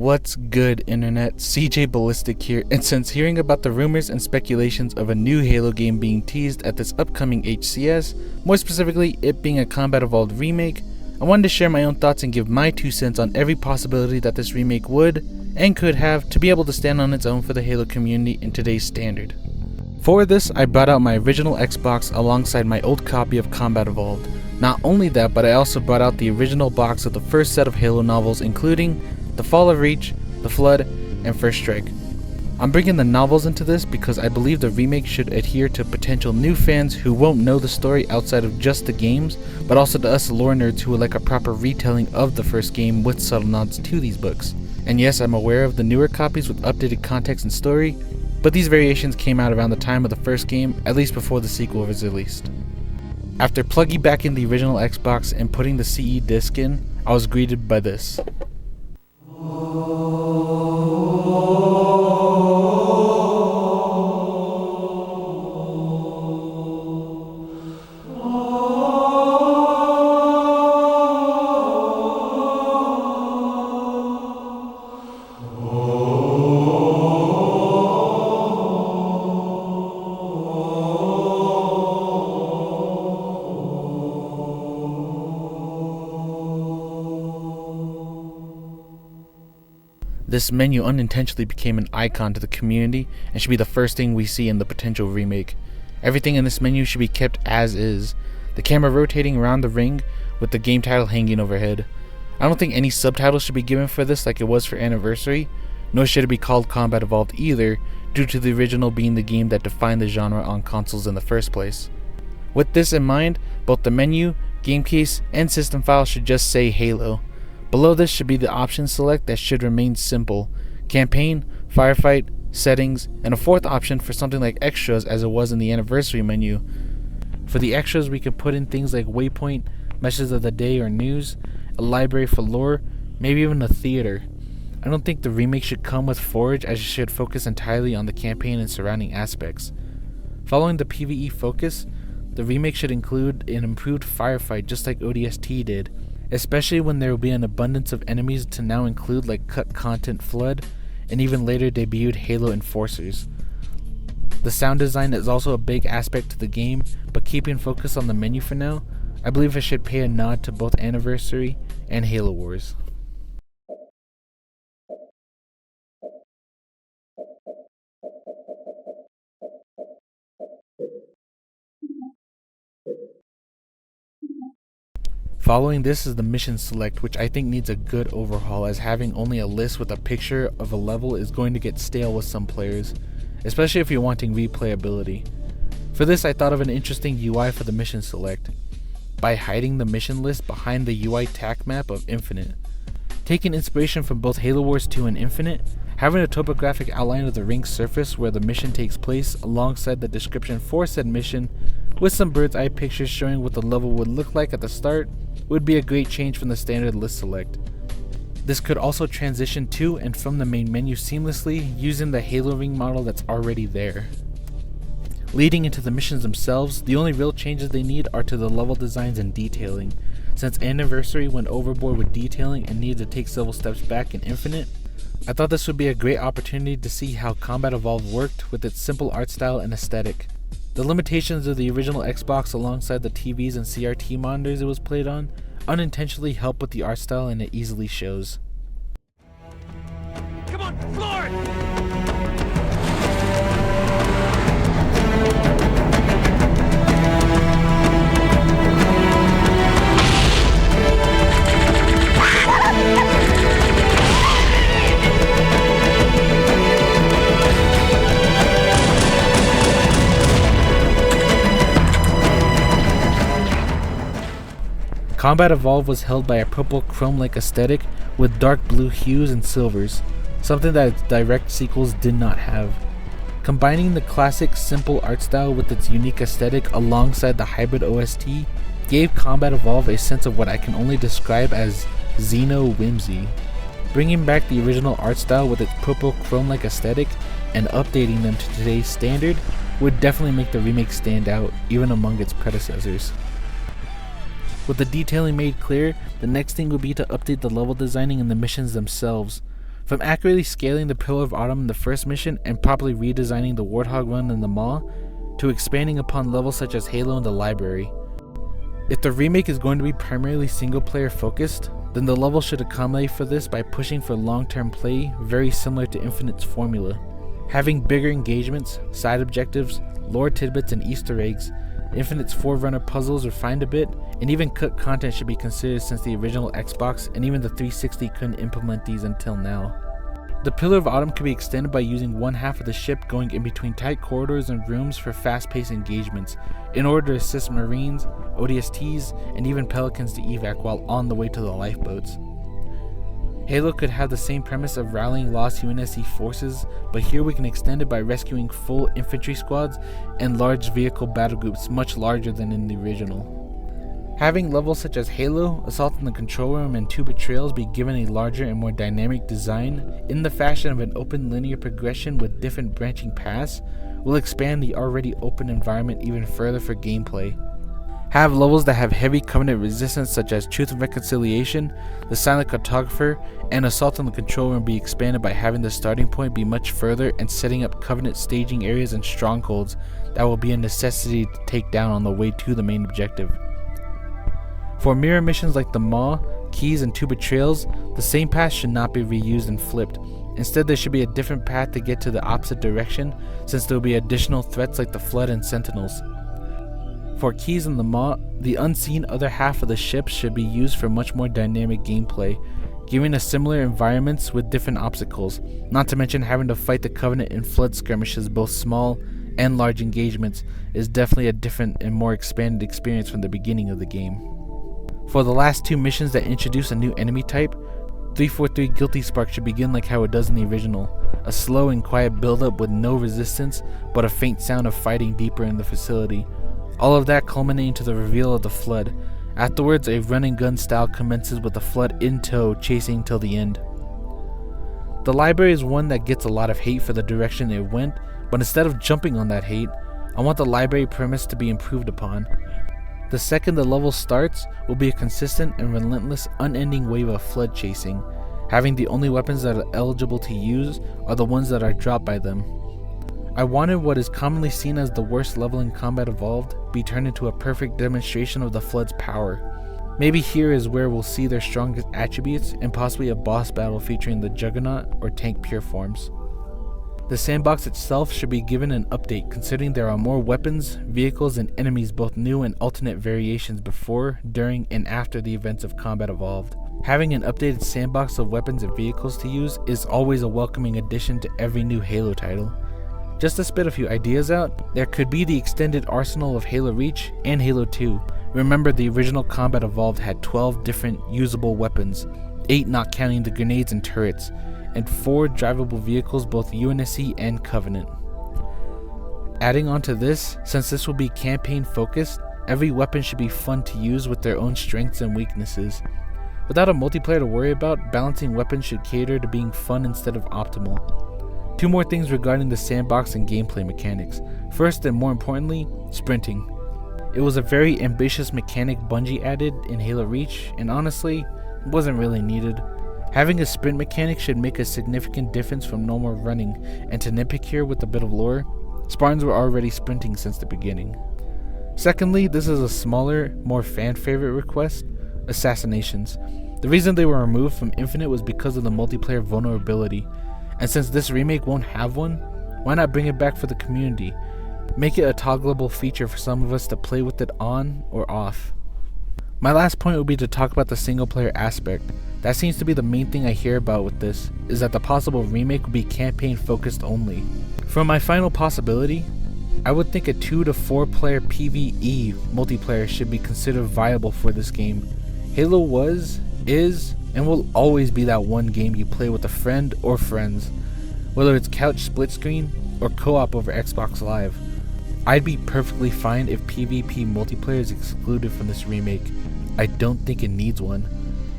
What's good, internet? CJ Ballistic here, and since hearing about the rumors and speculations of a new Halo game being teased at this upcoming HCS, more specifically it being a Combat Evolved remake, I wanted to share my own thoughts and give my 2 cents on every possibility that this remake would and could have to be able to stand on its own for the Halo community in today's standard. For this, I brought out my original Xbox alongside my old copy of Combat Evolved. Not only that, but I also brought out the original box of the first set of Halo novels, including The Fall of Reach, The Flood, and First Strike. I'm bringing the novels into this because I believe the remake should adhere to potential new fans who won't know the story outside of just the games, but also to us lore nerds who would like a proper retelling of the first game with subtle nods to these books. And yes, I'm aware of the newer copies with updated context and story, but these variations came out around the time of the first game, at least before the sequel was released. After plugging back in the original Xbox and putting the CE disc in, I was greeted by this. This menu unintentionally became an icon to the community and should be the first thing we see in the potential remake. Everything in this menu should be kept as is, the camera rotating around the ring with the game title hanging overhead. I don't think any subtitles should be given for this like it was for Anniversary, nor should it be called Combat Evolved either, due to the original being the game that defined the genre on consoles in the first place. With this in mind, both the menu, game case, and system file should just say Halo. Below this should be the options select that should remain simple: campaign, firefight, settings, and a fourth option for something like extras as it was in the Anniversary menu. For the extras we can put in things like waypoint, messages of the day or news, a library for lore, maybe even a theater. I don't think the remake should come with Forge, as it should focus entirely on the campaign and surrounding aspects. Following the PvE focus, the remake should include an improved firefight just like ODST did, especially when there will be an abundance of enemies to now include like cut content Flood, and even later debuted Halo Enforcers. The sound design is also a big aspect to the game, but keeping focus on the menu for now, I believe it should pay a nod to both Anniversary and Halo Wars. Following this is the mission select, which I think needs a good overhaul, as having only a list with a picture of a level is going to get stale with some players, especially if you're wanting replayability. For this, I thought of an interesting UI for the mission select, by hiding the mission list behind the UI tac map of Infinite. Taking inspiration from both Halo Wars 2 and Infinite, having a topographic outline of the ring's surface where the mission takes place alongside the description for said mission, with some bird's eye pictures showing what the level would look like at the start, would be a great change from the standard list select. This could also transition to and from the main menu seamlessly using the Halo ring model that's already there. Leading into the missions themselves, the only real changes they need are to the level designs and detailing. Since Anniversary went overboard with detailing and needed to take several steps back in Infinite, I thought this would be a great opportunity to see how Combat Evolved worked with its simple art style and aesthetic. The limitations of the original Xbox alongside the TVs and CRT monitors it was played on unintentionally help with the art style, and it easily shows. Come on, floor it! Combat Evolved was held by a purple chrome-like aesthetic with dark blue hues and silvers, something that its direct sequels did not have. Combining the classic simple art style with its unique aesthetic alongside the hybrid OST gave Combat Evolved a sense of what I can only describe as Xeno whimsy. Bringing back the original art style with its purple chrome-like aesthetic and updating them to today's standard would definitely make the remake stand out, even among its predecessors. With the detailing made clear, the next thing would be to update the level designing and the missions themselves. From accurately scaling the Pillar of Autumn in the first mission and properly redesigning the Warthog run in the Maw, to expanding upon levels such as Halo and the Library. If the remake is going to be primarily single player focused, then the level should accommodate for this by pushing for long-term play very similar to Infinite's formula. Having bigger engagements, side objectives, lore tidbits and Easter eggs, Infinite's Forerunner puzzles refined a bit, and even cut content should be considered since the original Xbox and even the 360 couldn't implement these until now. The Pillar of Autumn could be extended by using one half of the ship going in between tight corridors and rooms for fast-paced engagements, in order to assist Marines, ODSTs, and even Pelicans to evac while on the way to the lifeboats. Halo could have the same premise of rallying lost UNSC forces, but here we can extend it by rescuing full infantry squads and large vehicle battle groups much larger than in the original. Having levels such as Halo, Assault in the Control Room, and 2 Betrayals be given a larger and more dynamic design, in the fashion of an open linear progression with different branching paths, will expand the already open environment even further for gameplay. Have levels that have heavy Covenant resistance such as Truth and Reconciliation, the Silent Cartographer, and Assault on the Control Room be expanded by having the starting point be much further and setting up Covenant staging areas and strongholds that will be a necessity to take down on the way to the main objective. For mirror missions like the Maw, Keys, and 2 Betrayals, the same path should not be reused and flipped. Instead, there should be a different path to get to the opposite direction, since there will be additional threats like the Flood and Sentinels. For Keys and the Maw, the unseen other half of the ship should be used for much more dynamic gameplay, giving us similar environments with different obstacles, not to mention having to fight the Covenant in Flood skirmishes, both small and large engagements, is definitely a different and more expanded experience from the beginning of the game. For the last 2 missions that introduce a new enemy type, 343 Guilty Spark should begin like how it does in the original, a slow and quiet build-up with no resistance, but a faint sound of fighting deeper in the facility. All of that culminating to the reveal of the Flood. Afterwards, a run and gun style commences with the Flood in tow, chasing till the end. The Library is one that gets a lot of hate for the direction it went, but instead of jumping on that hate, I want the Library premise to be improved upon. The second the level starts will be a consistent and relentless unending wave of Flood chasing, having the only weapons that are eligible to use are the ones that are dropped by them. I wanted what is commonly seen as the worst level in Combat Evolved be turned into a perfect demonstration of the Flood's power. Maybe here is where we'll see their strongest attributes and possibly a boss battle featuring the Juggernaut or Tank Pure forms. The sandbox itself should be given an update, considering there are more weapons, vehicles, and enemies, both new and alternate variations before, during, and after the events of Combat Evolved. Having an updated sandbox of weapons and vehicles to use is always a welcoming addition to every new Halo title. Just to spit a few ideas out, there could be the extended arsenal of Halo Reach and Halo 2. Remember, the original Combat Evolved had 12 different usable weapons, 8 not counting the grenades and turrets, and 4 drivable vehicles, both UNSC and Covenant. Adding on to this, since this will be campaign focused, every weapon should be fun to use with their own strengths and weaknesses. Without a multiplayer to worry about, balancing weapons should cater to being fun instead of optimal. 2 more things regarding the sandbox and gameplay mechanics. First, and more importantly, sprinting. It was a very ambitious mechanic Bungie added in Halo Reach, and honestly, it wasn't really needed. Having a sprint mechanic should make a significant difference from normal running, and to nitpick here with a bit of lore, Spartans were already sprinting since the beginning. Secondly, this is a smaller, more fan favorite request, assassinations. The reason they were removed from Infinite was because of the multiplayer vulnerability, and since this remake won't have one, why not bring it back for the community? Make it a toggleable feature for some of us to play with it on or off. My last point would be to talk about the single player aspect. That seems to be the main thing I hear about with this, is that the possible remake would be campaign focused only. For my final possibility, I would think a 2 to 4 player PvE multiplayer should be considered viable for this game. Halo was, is, and will always be that one game you play with a friend or friends, whether it's couch split screen or co-op over Xbox Live. I'd be perfectly fine if PvP multiplayer is excluded from this remake. I don't think it needs one.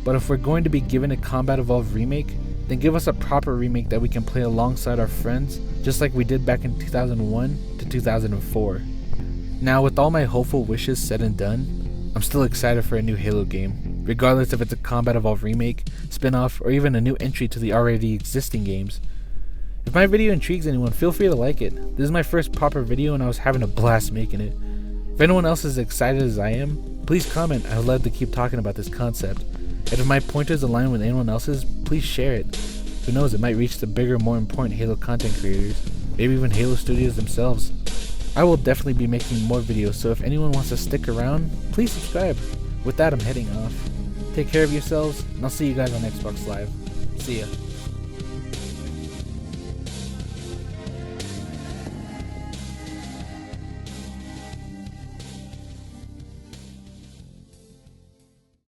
But if we're going to be given a Combat Evolved remake, then give us a proper remake that we can play alongside our friends, just like we did back in 2001 to 2004. Now, with all my hopeful wishes said and done, I'm still excited for a new Halo game. regardless if it's a Combat Evolved remake, spin-off, or even a new entry to the already existing games. If my video intrigues anyone, feel free to like it. This is my first proper video and I was having a blast making it. If anyone else is excited as I am, please comment. I would love to keep talking about this concept. And if my pointers align with anyone else's, please share it. Who knows, it might reach the bigger, more important Halo content creators, maybe even Halo studios themselves. I will definitely be making more videos, so if anyone wants to stick around, please subscribe. With that, I'm heading off. Take care of yourselves, and I'll see you guys on Xbox Live. See ya.